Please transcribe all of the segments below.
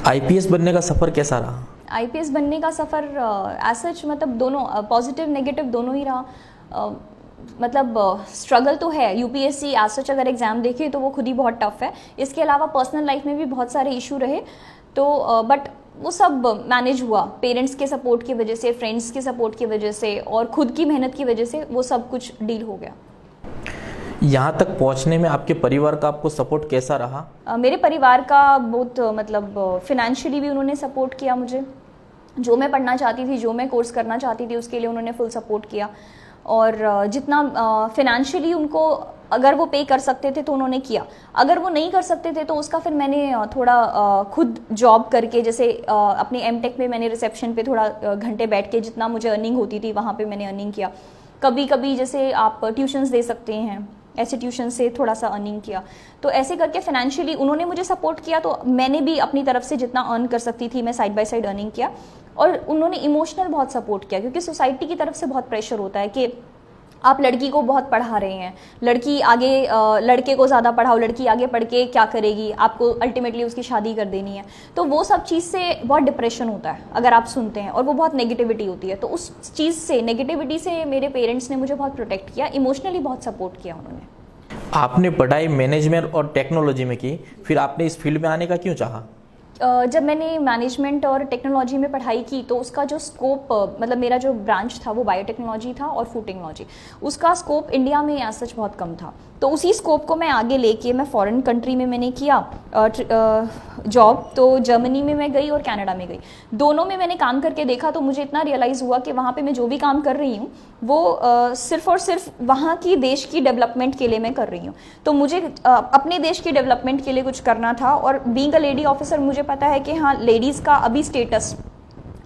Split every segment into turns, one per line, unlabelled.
IPS बनने का सफ़र कैसा रहा?
आईपीएस बनने का सफ़र एज सच मतलब दोनों पॉजिटिव नेगेटिव दोनों ही रहा। मतलब स्ट्रगल तो है, यूपीएससी एज सच अगर एग्ज़ाम देखें तो वो खुद ही बहुत टफ है। इसके अलावा पर्सनल लाइफ में भी बहुत सारे इशू रहे, तो बट वो सब मैनेज हुआ पेरेंट्स के सपोर्ट की वजह से, फ्रेंड्स के सपोर्ट की वजह से और खुद की मेहनत की वजह से वो सब कुछ डील हो गया।
यहाँ तक पहुँचने में आपके परिवार का आपको सपोर्ट कैसा रहा?
मेरे परिवार का बहुत मतलब फिनेंशियली भी उन्होंने सपोर्ट किया मुझे। जो मैं पढ़ना चाहती थी, जो मैं कोर्स करना चाहती थी, उसके लिए उन्होंने फुल सपोर्ट किया। और जितना फिनेंशियली उनको अगर वो पे कर सकते थे तो उन्होंने किया। अगर वो नहीं कर सकते थे तो उसका फिर मैंने थोड़ा खुद जॉब करके, जैसे अपनी एमटेक में मैंने रिसेप्शन पे थोड़ा घंटे बैठ के जितना मुझे अर्निंग होती थी वहाँ पे मैंने अर्निंग किया। कभी कभी जैसे आप ट्यूशन्स दे सकते हैं, ऐसे ट्यूशन से थोड़ा सा अर्निंग किया। तो ऐसे करके फाइनेंशियली उन्होंने मुझे सपोर्ट किया, तो मैंने भी अपनी तरफ से जितना अर्न कर सकती थी मैं साइड बाय साइड अर्निंग किया। और उन्होंने इमोशनल बहुत सपोर्ट किया, क्योंकि सोसाइटी की तरफ से बहुत प्रेशर होता है कि आप लड़की को बहुत पढ़ा रहे हैं, लड़की आगे लड़के को ज़्यादा पढ़ाओ, लड़की आगे पढ़ के क्या करेगी, आपको अल्टीमेटली उसकी शादी कर देनी है। तो वो सब चीज़ से बहुत डिप्रेशन होता है अगर आप सुनते हैं, और वो बहुत नेगेटिविटी होती है। तो उस चीज़ से, नेगेटिविटी से मेरे पेरेंट्स ने मुझे बहुत प्रोटेक्ट किया, इमोशनली बहुत सपोर्ट किया उन्होंने।
आपने पढ़ाई मैनेजमेंट और टेक्नोलॉजी में की, फिर आपने इस फील्ड में आने का क्यों चाहा?
जब मैंने मैनेजमेंट और टेक्नोलॉजी में पढ़ाई की तो उसका जो स्कोप, मतलब मेरा जो ब्रांच था वो बायोटेक्नोलॉजी था और फूड टेक्नोलॉजी, उसका स्कोप इंडिया में एज सच बहुत कम था। तो उसी स्कोप को मैं आगे लेके मैं फॉरेन कंट्री में मैंने किया जॉब। तो जर्मनी में मैं गई और कनाडा में गई, दोनों में मैंने काम करके देखा। तो मुझे इतना रियलाइज़ हुआ कि वहाँ पे मैं जो भी काम कर रही हूँ वो सिर्फ और सिर्फ वहाँ की देश की डेवलपमेंट के लिए मैं कर रही हूँ। तो मुझे अपने देश की डेवलपमेंट के लिए कुछ करना था। और बीइंग अ लेडी ऑफिसर मुझे पता है कि हाँ, लेडीज़ का अभी स्टेटस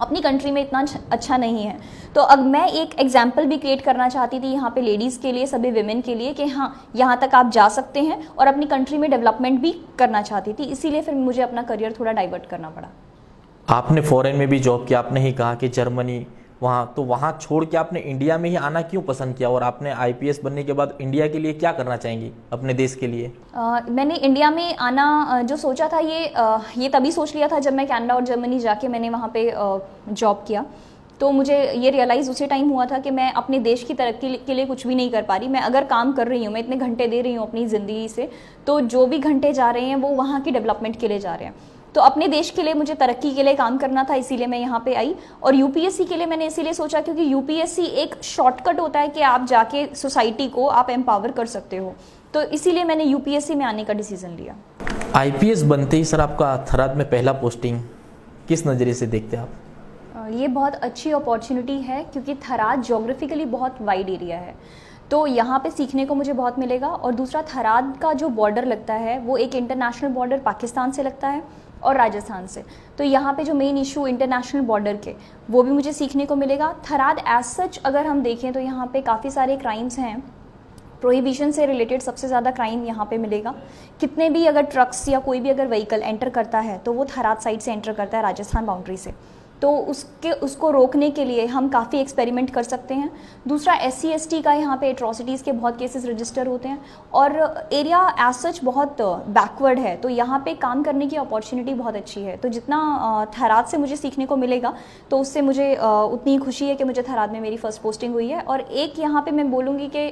अपनी कंट्री में इतना अच्छा नहीं है। तो अब मैं एक एग्जाम्पल भी क्रिएट करना चाहती थी यहाँ पे लेडीज़ के लिए, सभी विमेन के लिए, कि हाँ यहाँ तक आप जा सकते हैं, और अपनी कंट्री में डेवलपमेंट भी करना चाहती थी। इसीलिए फिर मुझे अपना करियर थोड़ा डाइवर्ट करना पड़ा।
आपने फॉरेन में भी जॉब किया, आपने ही कहा कि जर्मनी, वहाँ तो वहाँ छोड़ के आपने इंडिया में ही आना क्यों पसंद किया? और आपने आईपीएस बनने के बाद इंडिया के लिए क्या करना चाहेंगी अपने देश के लिए?
मैंने इंडिया में आना जो सोचा था ये तभी सोच लिया था जब मैं कनाडा और जर्मनी जाके मैंने वहाँ पे जॉब किया। तो मुझे ये रियलाइज़ उसी टाइम हुआ था कि मैं अपने देश की तरक्की के लिए कुछ भी नहीं कर पा रही। मैं अगर काम कर रही हूँ, मैं इतने घंटे दे रही हूँ अपनी ज़िंदगी से, तो जो भी घंटे जा रहे हैं वो वहाँ की डेवलपमेंट के लिए जा रहे हैं। तो अपने देश के लिए मुझे तरक्की के लिए काम करना था, इसीलिए मैं यहाँ पे आई। और यूपीएससी के लिए मैंने इसीलिए सोचा क्योंकि यूपीएससी एक शॉर्टकट होता है कि आप जाके सोसाइटी को आप एम्पावर कर सकते हो। तो इसीलिए मैंने यूपीएससी में आने का डिसीजन लिया।
आईपीएस बनते ही सर आपका थराद में पहला पोस्टिंग, किस नज़रिए से देखते हैं आप?
ये बहुत अच्छी अपॉर्चुनिटी है क्योंकि थराद ज्योग्राफिकली बहुत वाइड एरिया है, तो यहाँ पे सीखने को मुझे बहुत मिलेगा। और दूसरा, थराद का जो बॉर्डर लगता है वो एक इंटरनेशनल बॉर्डर पाकिस्तान से लगता है और राजस्थान से। तो यहाँ पे जो मेन इशू इंटरनेशनल बॉर्डर के, वो भी मुझे सीखने को मिलेगा। थराद एज सच अगर हम देखें तो यहाँ पे काफ़ी सारे क्राइम्स हैं, प्रोहिबिशन से रिलेटेड सबसे ज़्यादा क्राइम यहाँ पे मिलेगा। कितने भी अगर ट्रक्स या कोई भी अगर व्हीकल एंटर करता है तो वो थराद साइड से एंटर करता है, राजस्थान बाउंड्री से। तो उसको रोकने के लिए हम काफ़ी एक्सपेरिमेंट कर सकते हैं। दूसरा, SC ST का यहाँ पे एट्रॉसिटीज़ के बहुत केसेस रजिस्टर होते हैं, और एरिया एज सच बहुत बैकवर्ड है, तो यहाँ पे काम करने की अपॉर्चुनिटी बहुत अच्छी है। तो जितना थराद से मुझे सीखने को मिलेगा तो उससे मुझे उतनी ही खुशी है कि मुझे थराद में मेरी फर्स्ट पोस्टिंग हुई है। और एक यहाँ पे मैं बोलूँगी कि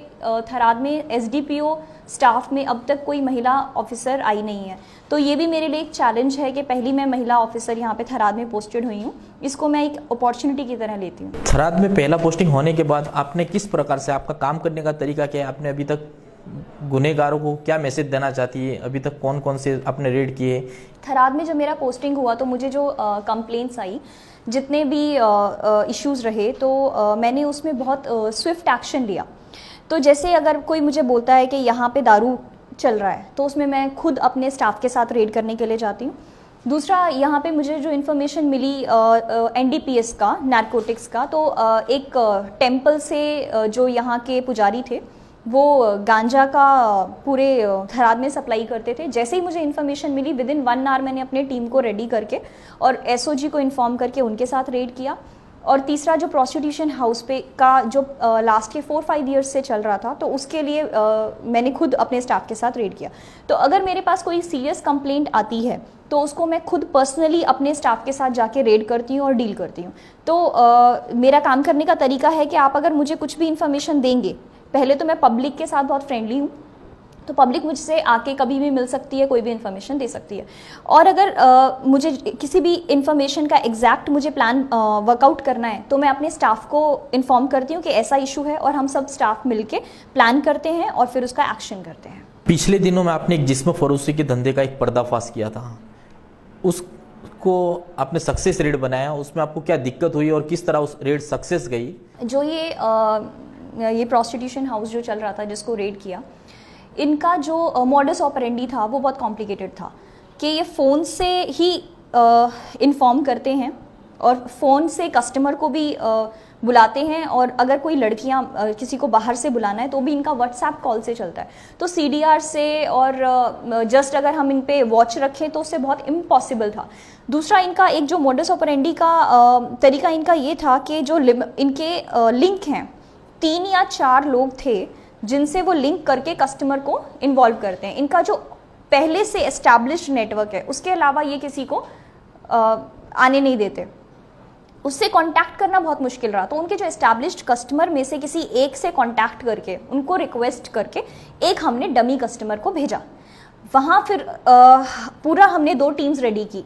थराद में SDPO स्टाफ में अब तक कोई महिला ऑफिसर आई नहीं है। तो ये भी मेरे लिए एक चैलेंज है कि पहली मैं महिला ऑफिसर यहाँ पे थराद में पोस्टेड हुई हूँ। इसको मैं एक अपॉर्चुनिटी की तरह लेती हूँ।
थराद में पहला पोस्टिंग होने के बाद आपने किस प्रकार से, आपका काम करने का तरीका क्या है? आपने अभी तक गुनहगारों को क्या मैसेज देना चाहती है? अभी तक कौन कौन से आपने रेड किए?
थराद में जब मेरा पोस्टिंग हुआ तो मुझे जो कंप्लेंट्स आई, जितने भी इश्यूज़ रहे, तो मैंने उसमें बहुत स्विफ्ट एक्शन लिया। तो जैसे अगर कोई मुझे बोलता है कि यहाँ पे दारू चल रहा है, तो उसमें मैं खुद अपने स्टाफ के साथ रेड करने के लिए जाती हूँ। दूसरा, यहाँ पे मुझे जो इन्फॉर्मेशन मिली NDPS का, नारकोटिक्स का, तो एक टेम्पल से जो यहाँ के पुजारी थे वो गांजा का पूरे थराद में सप्लाई करते थे। जैसे ही मुझे इन्फॉर्मेशन मिली, विदिन 1 आवर मैंने अपने टीम को रेडी करके और SOG को इन्फॉर्म करके उनके साथ रेड किया। और तीसरा जो प्रोस्टिट्यूशन हाउस पे का जो लास्ट के 4-5 ईयर्स से चल रहा था, तो उसके लिए मैंने खुद अपने स्टाफ के साथ रेड किया। तो अगर मेरे पास कोई सीरियस कंप्लेंट आती है तो उसको मैं खुद पर्सनली अपने स्टाफ के साथ जाके रेड करती हूँ और डील करती हूँ। तो मेरा काम करने का तरीका है कि आप अगर मुझे कुछ भी इन्फॉर्मेशन देंगे, पहले तो मैं पब्लिक के साथ बहुत फ्रेंडली हूँ, तो पब्लिक मुझसे आके कभी भी मिल सकती है, कोई भी इन्फॉर्मेशन दे सकती है। और अगर मुझे किसी भी इन्फॉर्मेशन का एग्जैक्ट मुझे प्लान वर्कआउट करना है तो मैं अपने स्टाफ को इन्फॉर्म करती हूँ कि ऐसा इशू है, और हम सब स्टाफ मिलके प्लान करते हैं और फिर उसका एक्शन करते हैं।
पिछले दिनों में आपने एक जिस्म फरोशी के धंधे का एक पर्दाफाश किया था, उसको आपने सक्सेस रेट बनाया, उसमें आपको क्या दिक्कत हुई और किस तरह उस रेट सक्सेस गई?
जो ये प्रोस्टिट्यूशन हाउस जो चल रहा था जिसको रेड किया, इनका जो मॉडस ऑपरेंडी था वो बहुत कॉम्प्लिकेटेड था कि ये फ़ोन से ही इन्फॉर्म करते हैं और फ़ोन से कस्टमर को भी बुलाते हैं, और अगर कोई लड़कियां किसी को बाहर से बुलाना है तो भी इनका व्हाट्सएप कॉल से चलता है। तो CDR से और जस्ट अगर हम इन पे वॉच रखें तो उससे बहुत इम्पॉसिबल था। दूसरा, इनका एक जो मॉडस ऑपरेंडी का तरीका इनका ये था कि जो इनके लिंक हैं, 3 या 4 लोग थे जिनसे वो लिंक करके कस्टमर को इन्वॉल्व करते हैं। इनका जो पहले से एस्टैब्लिश्ड नेटवर्क है उसके अलावा ये किसी को आने नहीं देते, उससे कांटेक्ट करना बहुत मुश्किल रहा। तो उनके जो एस्टैब्लिश्ड कस्टमर में से किसी एक से कांटेक्ट करके, उनको रिक्वेस्ट करके एक हमने डमी कस्टमर को भेजा। वहाँ फिर पूरा हमने 2 टीम्स रेडी की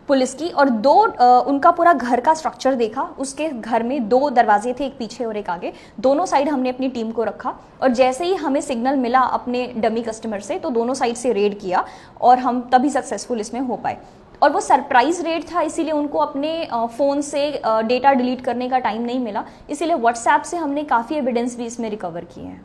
पुलिस की, और 2 उनका पूरा घर का स्ट्रक्चर देखा। उसके घर में 2 दरवाजे थे, एक पीछे और एक आगे, दोनों साइड हमने अपनी टीम को रखा, और जैसे ही हमें सिग्नल मिला अपने डमी कस्टमर से तो दोनों साइड से रेड किया और हम तभी सक्सेसफुल इसमें हो पाए। और वो सरप्राइज रेड था, इसीलिए उनको अपने फ़ोन से डेटा डिलीट करने का टाइम नहीं मिला, इसीलिए व्हाट्सएप से हमने काफ़ी एविडेंस भी इसमें रिकवर किए हैं।